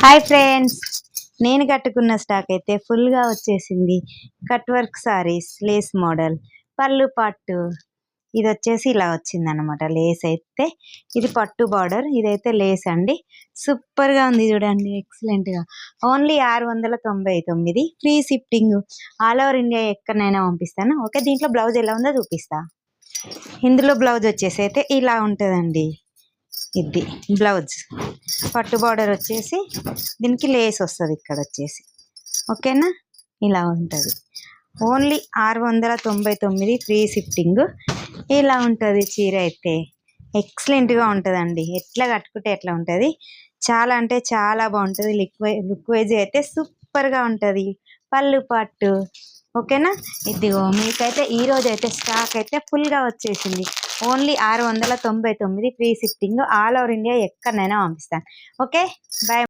Hi friends, నేను కట్టుకున్న stock అయితే ఫుల్గా వచ్చేసింది. Cut work saris, Lay's model, పళ్ళు పట్టు. ఇది వచ్చేసి ఇలా వచ్చిందనమాట. లేస్ అయితే ఇది పట్టు బార్డర్, ఇదైతే లేస్ అండి. సూపర్గా ఉంది చూడండి, ఎక్సలెంట్గా. Only 699, free shifting. All over India ఎక్కడైనా పంపిస్తాను. ఓకే, దీంట్లో బ్లౌజ్ ఎలా ఉందో చూపిస్తా. ఇందులో బ్లౌజ్ వచ్చేసి అయితే ఇలా ఉంటుందండి. ఇది బ్లౌజ్ పట్టు బార్డర్ వచ్చేసి దీనికి లేస్ వస్తుంది ఇక్కడ వచ్చేసి. ఓకేనా, ఇలా ఉంటుంది. Only 699, free shifting. ఇలా ఉంటుంది చీర అయితే. ఎక్సలెంట్గా ఉంటుందండి. ఎట్లా కట్టుకుంటే ఎట్లా ఉంటుంది, చాలా అంటే చాలా బాగుంటుంది. లుక్ వైజ్ అయితే సూపర్గా ఉంటుంది. పళ్ళు పట్టు. ఓకేనా, ఇదిగో మీకైతే ఈరోజు అయితే స్టాక్ అయితే ఫుల్గా వచ్చేసింది. Only 699, free shifting. All over India ఎక్కడైనా పంపిస్తాను. Okay, bye.